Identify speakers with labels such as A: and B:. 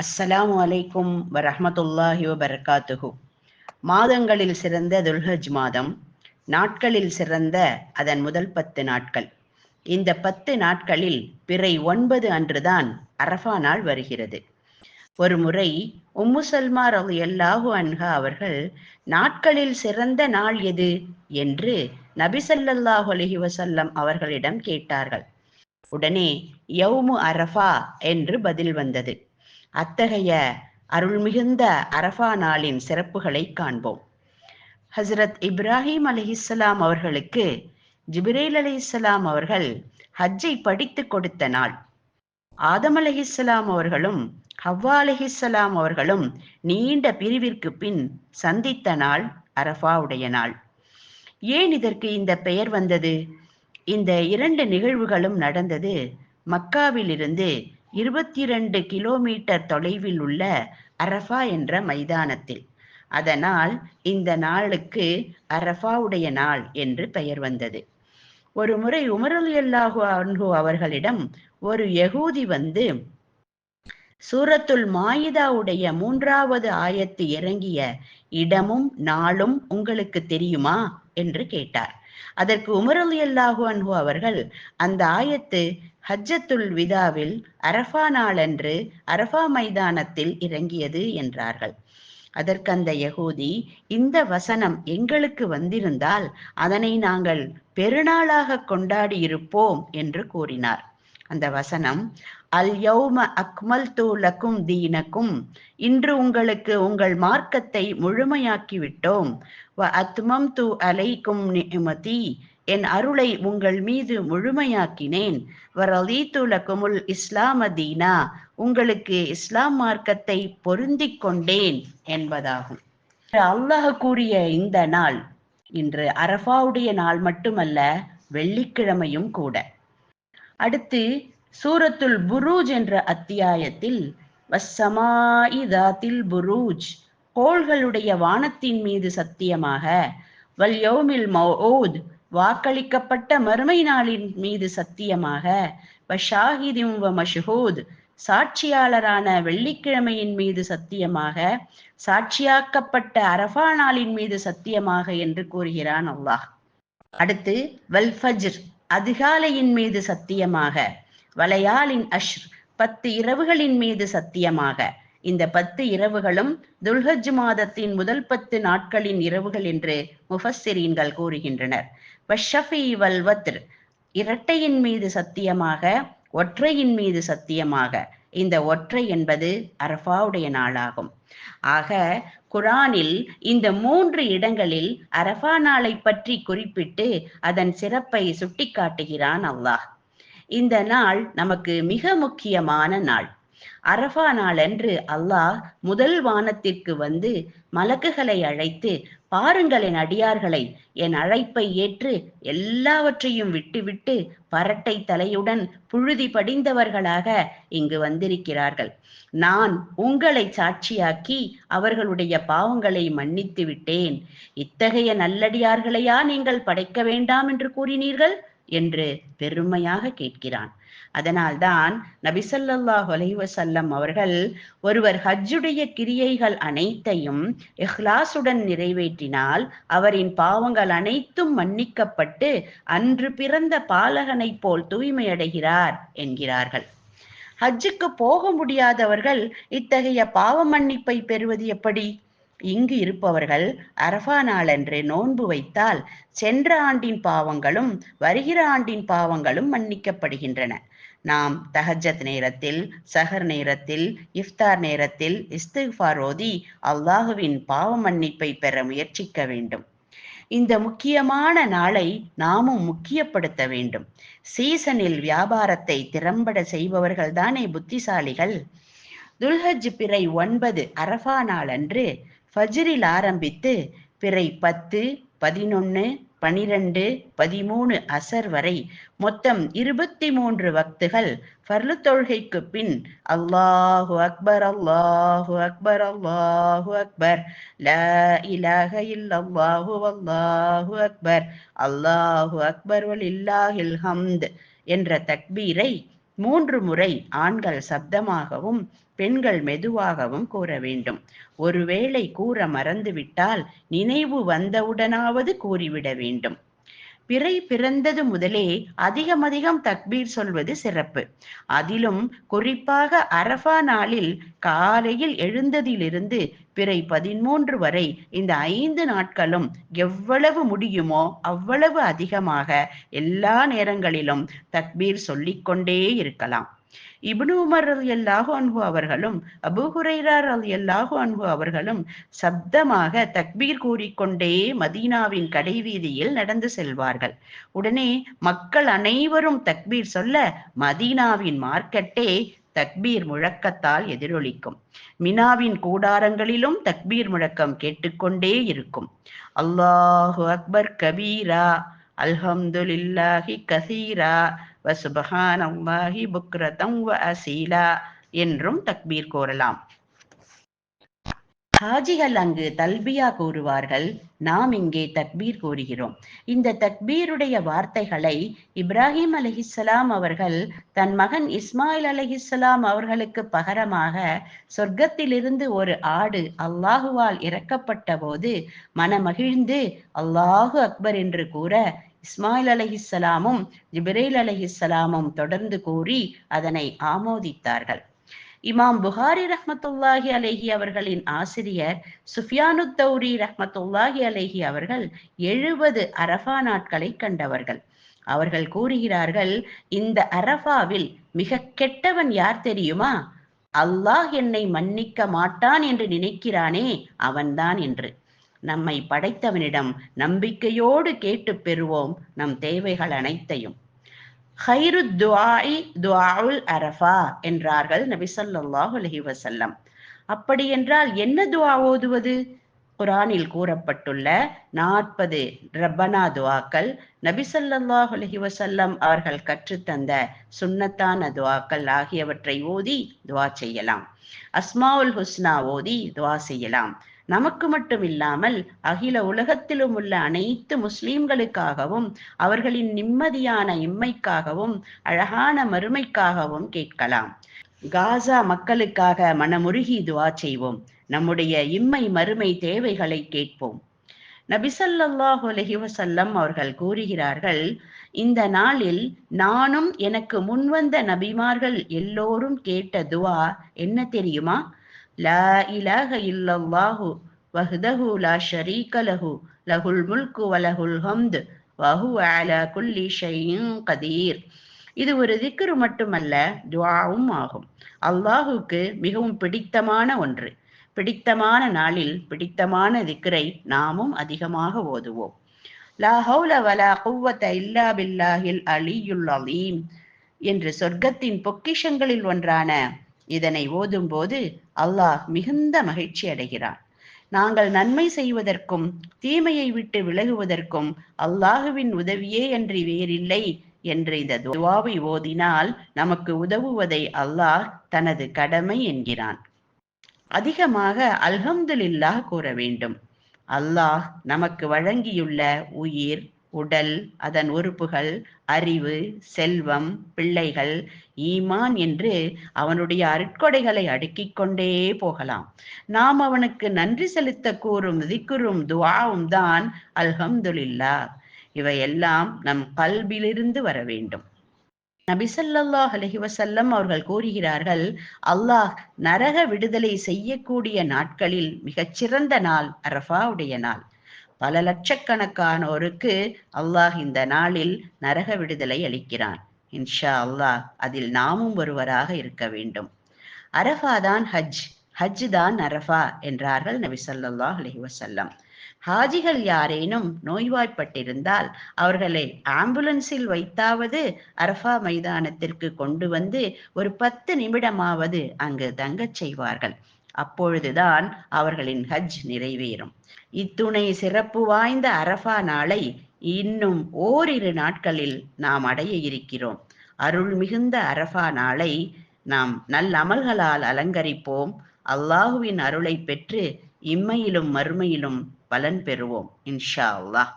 A: அஸ்ஸலாமு அலைக்கும் வரஹ்மத்துல்லாஹி வபரகாத்துஹு. மாதங்களில் சிறந்த துல்ஹஜ் மாதம், நாட்களில் சிறந்த அதன் முதல் 10 நாட்கள். இந்த 10 நாட்களில் பிறை 9 அன்றுதான் அரஃபா நாள் வருகிறது. ஒரு முறை உம்மு சல்மா ரலியல்லாஹு அன்ஹா அவர்கள், நாட்களில் சிறந்த நாள் எது என்று நபி ஸல்லல்லாஹு அலைஹி வஸல்லம் அவர்களிடம் கேட்டார்கள். உடனே யௌமு அரஃபா என்று பதில் வந்தது. அத்தகைய அருள்மிகுந்த அரஃபா நாளின் சிறப்புகளை காண்போம். ஹஸ்ரத் இப்ராஹிம் அலைஹிஸ்ஸலாம் அவர்களுக்கு ஜிப்ரீல் அலைஹிஸ்ஸலாம் அவர்கள் ஹஜ்ஜை படித்து கொடுத்த நாள். ஆதம் அலைஹிஸ்ஸலாம் அவர்களும் ஹவ்வா அலைஹிஸ்ஸலாம் அவர்களும் நீண்ட பிரிவிற்கு பின் சந்தித்த நாள் அரஃபாவுடைய நாள். ஏன் இதற்கு இந்த பெயர் வந்தது? இந்த 2 நிகழ்வுகளும் நடந்தது மக்காவிலிருந்து 22 கிலோமீட்டர் தொலைவில் உள்ள அரஃபா என்ற மைதானத்தில். அதனால் இந்த நாளுக்கு அரஃபாவுடைய நாள் என்று பெயர் வந்தது. ஒரு முறை உமர் ரலியல்லாஹு அன்ஹு அவர்களிடம் ஒரு யகூதி வந்து, சூரத்துல் மாயிதாவுடைய 3வது ஆயத்து இறங்கிய இடமும் நாளும் உங்களுக்கு தெரியுமா என்று கேட்டார். அதற்கு உமர் ரலியல்லாஹு அன்ஹு அவர்கள், அந்த ஆயத்து ஹஜ்ஜத்துல் விதாவில் அரஃபா நாளன்று அரஃபா மைதானத்தில் இறங்கியது என்றார்கள். அதற்கு அந்த யகூதி, இந்த வசனம் எங்களுக்கு வந்திருந்தால் அதனை நாங்கள் பெருநாளாக கொண்டாடி இருப்போம் என்று கூறினார். அந்த வசனம், அல் யௌம அக்மல்து லக்கும் தீனக்கும், இன்று உங்களுக்கு உங்கள் மார்க்கத்தை முழுமையாக்கி விட்டோம். வ அத்மம்து அலைக்கும் நிஅமதி, என் அருளை உங்கள் மீது முழுமையாக்கினேன். வ ரலீது லக்குமுல் இஸ்லாம தீனா, உங்களுக்கு இஸ்லாம் மார்க்கத்தை பொருந்திக் கொண்டேன் என்பதாகும். அல்லாஹ் கூறிய இந்த நாள் இன்று அரஃபாவுடைய நாள் மட்டுமல்ல, வெள்ளிக்கிழமையும் கூட. அடுத்து சூரத்துல் புரூஜ் என்ற அத்தியாயத்தில், வஸ்ஸமாஇ தாத்தில் புரூஜ், கோள்களுடைய வானத்தின் மீது சத்தியமாக, வல் யௌமில் மௌஊத், வாக்களிக்கப்பட்ட மறுமை நாளின் மீது சத்தியமாக, வஷாஹிதின் வ மஷ்ஹூத், சாட்சியாளரான வெள்ளிக்கிழமையின் மீது சத்தியமாக, சாட்சியாக்கப்பட்ட அரஃபா நாளின் மீது சத்தியமாக என்று கூறுகிறான் அல்லாஹ். அடுத்து வல் ஃபஜ்ர், அதிகாலையின் மீது சத்தியமாக, வலையாலின் அஷ்ர், 10 இரவுகளின் மீது சத்தியமாக. இந்த 10 இரவுகளும் துல்ஹஜ் மாதத்தின் முதல் 10 நாட்களின் இரவுகள் என்று முஃபஸ்ஸிரீன்கள் கூறுகின்றனர். வஷ்ஷஃபி வல் வத்ர், இரட்டையின் மீது சத்தியமாக, ஒற்றையின் மீது சத்தியமாக. இந்த ஒற்றை என்பது அரஃபாவுடைய நாளாகும். ஆக குரானில் இந்த 3 இடங்களில் அரஃபா நாளை பற்றி குறிப்பிட்டு அதன் சிறப்பை சுட்டிக்காட்டுகிறான் அல்லாஹ். இந்த நாள் நமக்கு மிக முக்கியமான நாள். அரஃபா நாளன்று அல்லாஹ் முதல் வானத்திற்கு வந்து மலக்குகளை அழைத்து, பாருங்கள் என் அடியார்களை, என் அழைப்பை ஏற்று எல்லாவற்றையும் விட்டுவிட்டு பரட்டை தலையுடன் புழுதி படிந்தவர்களாக இங்கு வந்திருக்கிறார்கள். நான் உங்களை சாட்சியாக்கி அவர்களுடைய பாவங்களை மன்னித்து விட்டேன். இத்தகைய நல்லடியார்களையா நீங்கள் படைக்க வேண்டாம் என்று கூறினீர்கள் என்று பெருமையாக கேட்கிறான். அதனால்தான் நபி ஸல்லல்லாஹு அலைஹி வஸல்லம் அவர்கள், ஒருவர் ஹஜ்ஜுடைய கிரியைகள் அனைத்தையும் இஹ்லாசுடன் நிறைவேற்றினால் அவரின் பாவங்கள் அனைத்தும் மன்னிக்கப்பட்டு அன்று பிறந்த பாலகனைப் போல் தூய்மையடைகிறார் என்கிறார்கள். ஹஜ்ஜுக்கு போக முடியாதவர்கள் இத்தகைய பாவ மன்னிப்பை பெறுவது எப்படி? இங்கு இருப்பவர்கள் அரஃபா நாளன்று நோன்பு வைத்தால் சென்ற ஆண்டின் பாவங்களும் வருகிற ஆண்டின் பாவங்களும் மன்னிக்கப்படுகின்றன. நாம் தஹஜ்ஜத் நேரத்தில், சஹர் நேரத்தில், இஃப்தார் நேரத்தில் இஸ்திக்ஃபார் ஓதி அல்லாஹுவின் பாவ மன்னிப்பை பெற முயற்சிக்க வேண்டும். இந்த முக்கியமான நாளை நாமும் முக்கியப்படுத்த வேண்டும். சீசனில் வியாபாரத்தை திறம்பட செய்பவர்கள் தானே புத்திசாலிகள். துல்ஹஜ் பிறை 9 அரஃபா நாளன்று ஃபஜ்ரில் ஆரம்பித்து பிறை 10, 11, 12, 13 அசர் வரை மொத்தம் 23 வக்துகள் ஃபர்லு தொழுகைக்கு பின் அல்லாஹு அக்பர் அல்லாஹு அக்பர் அல்லாஹு அக்பர் லா இலாஹ இல்லல்லாஹு வல்லாஹு அக்பர் அல்லாஹு அக்பர் வலில்லாஹில் ஹம்த் என்ற தக்பீரை 3 முறை ஆண்கள் சப்தமாகவும் பெண்கள் மெதுவாகவும் கூற வேண்டும். ஒருவேளை கூற மறந்துவிட்டால் நினைவு வந்தவுடனாவது கூறிவிட வேண்டும். பிறை பிறந்தது முதலே அதிகம் தக்பீர் சொல்வது சிறப்பு. அதிலும் குறிப்பாக அரஃபா நாளில் காலையில் எழுந்ததிலிருந்து பிறை 13 வரை இந்த 5 நாட்களும் எவ்வளவு முடியுமோ அவ்வளவு அதிகமாக எல்லா நேரங்களிலும் தக்பீர் சொல்லிக்கொண்டே இருக்கலாம். இப்னு உமர் ரலியல்லாஹு அன்ஹு அவர்களும் அபூ ஹுரைரா ரலியல்லாஹு அன்ஹு அவர்களும் சப்தமாக தக்பீர் கூறிக்கொண்டே மதீனாவின் கடைவீதியில் நடந்து செல்வார்கள். உடனே மக்கள் அனைவரும் தக்பீர் சொல்ல மதீனாவின் மார்க்கெட்டே தக்பீர் முழக்கத்தால் எதிரொலிக்கும். மினாவின் கூடாரங்களிலும் தக்பீர் முழக்கம் கேட்டுக்கொண்டே இருக்கும். அல்லாஹு அக்பர் கபீரா, அல்ஹம்துலில்லாஹி கசீரா, வசுபஹானல்லாஹி புக்ரதம் வ அசீலா என்றும் தக்பீர் கூறலாம். ஹாஜிகள் அங்கு தல்பியா கூறுவார்கள், நாம் இங்கே தக்பீர் கூறுகிறோம். இந்த தக்பீருடைய வார்த்தைகளை இப்ராஹிம் அலைஹிஸ்ஸலாம் அவர்கள் தன் மகன் இஸ்மாயில் அலைஹிஸ்ஸலாம் அவர்களுக்கு பகரமாக சொர்க்கத்திலிருந்து ஒரு ஆடு அல்லாஹுவால் இறக்கப்பட்ட போது மனமகிழ்ந்து அல்லாஹு அக்பர் என்று கூற இஸ்மாயில் அலைஹிஸ்ஸலாமும் ஜிப்ரீல் அலைஹிஸ்ஸலாமும் தொடர்ந்து கூறி அதனை ஆமோதித்தார்கள். இமாம் புகாரி ரஹ்மத்துல்லாஹி அலைஹி அவர்களின் ஆசிரியர் சுஃபியானு தௌரி ரஹ்மத்துல்லாஹி அலைஹி அவர்கள் 70 அரஃபா நாட்களை கண்டவர்கள். அவர்கள் கூறுகிறார்கள், இந்த அரஃபாவில் மிக கெட்டவன் யார் தெரியுமா? அல்லாஹ் என்னை மன்னிக்க மாட்டான் என்று நினைக்கிறானே அவன்தான் என்று. நம்மை படைத்தவனிடம் நம்பிக்கையோடு கேட்டு பெறுவோம் நம் தேவைகள் அனைத்தையும். ஹைரு துஆஇ துஆஉல் அரஃபா என்றார்கள் நபி ஸல்லல்லாஹு அலைஹி வஸல்லம். அப்படி என்றால் என்ன துஆ ஓதுவது? குர்ஆனில் கூறப்பட்டுள்ள 40 ரப்பனா துஆக்கள், நபி ஸல்லல்லாஹு அலைஹி வஸல்லம் அவர்கள் கற்றுத்தந்த சுன்னத்தான துஆக்கள் ஆகியவற்றை ஓதி துஆ செய்யலாம். அஸ்மாவுல் ஹுஸ்னா ஓதி துஆ செய்யலாம். நமக்கு மட்டும் இல்லாமல் அகில உலகத்திலும் உள்ள அனைத்து முஸ்லிம்களுக்காகவும் அவர்களின் நிம்மதியான இம்மைக்காகவும் அழகான மறுமைக்காகவும் கேட்கலாம். காசா மக்களுக்காக மனமுருகி துஆ செய்வோம். நம்முடைய இம்மை மறுமை தேவைகளை கேட்போம். நபி ஸல்லல்லாஹு அலைஹி வஸல்லம் அவர்கள் கூறுகிறார்கள், இந்த நாளில் நானும் எனக்கு முன்வந்த நபிமார்கள் எல்லோரும் கேட்ட துஆ என்ன தெரியுமா? லா இலாஹ இல்லல்லாஹு வஹ்தஹு லா ஷரீக லஹு லஹுல் முல்கு வலஹுல் ஹம்து வஹுவ அலா குல்லி ஷைஇன் கதீர். இது ஒரு திக்ரு மட்டுமல்ல, துஆவும் ஆகும். அல்லாஹுக்கு மிகவும் பிடித்தமான ஒன்று. பிடித்தமான நாளில் பிடித்தமான திக்ரை நாமும் அதிகமாக ஓதுவோம். லா ஹவுல வலா குவ்வத இல்லா பில்லாஹில் அலியுல் அலீம் என்று சொர்க்கத்தின் பொக்கிஷங்களில் ஒன்றான இதனை ஓதும் போது அல்லாஹ் மிகுந்த மகிழ்ச்சி அடைகிறான். நாங்கள் நன்மை செய்வதற்கும் தீமையை விட்டு விலகுவதற்கும் அல்லாஹுவின் உதவியே அன்றி வேறில்லை என்று இந்த துஆவை ஓதினால் நமக்கு உதவுவதை அல்லாஹ் தனது கடமை என்கிறான். அதிகமாக அல்ஹம்துலில்லாஹ் கூற வேண்டும். அல்லாஹ் நமக்கு வழங்கியுள்ள உயிர், உடல், அதன் உறுப்புகள், அறிவு, செல்வம், பிள்ளைகள், ஈமான் என்று அவனுடைய அருட்கொடைகளை அடுக்கிக் கொண்டே போகலாம். நாம் அவனுக்கு நன்றி செலுத்த கூறும் திக்ரும் துஆவும் தான் அல்ஹம்துலில்லாஹ். இவையெல்லாம் நம் கல்பிலிருந்து வர வேண்டும். நபி ஸல்லல்லாஹு அலைஹி வஸல்லம் அவர்கள் கூறுகிறார்கள், அல்லாஹ் நரக விடுதலை செய்யக்கூடிய நாட்களில் மிகச்சிறந்த நாள் அரஃபாவுடைய நாள். பல லட்சக்கணக்கானோருக்கு அல்லாஹ் இந்த நாளில் நரக விடுதலை அளிக்கிறான். இன்ஷா அல்லாஹ் அதில் நாமும் ஒருவராக இருக்க வேண்டும். அரஃபா தான் ஹஜ், ஹஜ் தான் அரஃபா என்றார்கள் நபி ஸல்லல்லாஹு அலைஹி வஸல்லம். ஹாஜிகள் யாரேனும் நோய்வாய்ப்பட்டிருந்தால் அவர்களை ஆம்புலன்ஸில் வைத்தாவது அரஃபா மைதானத்திற்கு கொண்டு வந்து ஒரு 10 நிமிடமாவது அங்கு தங்கச் செய்வார்கள். அப்பொழுதுதான் அவர்களின் ஹஜ் நிறைவேறும். இத்துணை சிறப்பு வாய்ந்த அரஃபா நாளை இன்னும் ஓரிரு நாட்களில் நாம் அடைய இருக்கிறோம். அருள் மிகுந்த அரஃபா நாளை நாம் நல்லமல்களால் அலங்கரிப்போம். அல்லாஹுவின் அருளை பெற்று இம்மையிலும் மறுமையிலும் பலன் பெறுவோம் இன்ஷா அல்லாஹ்.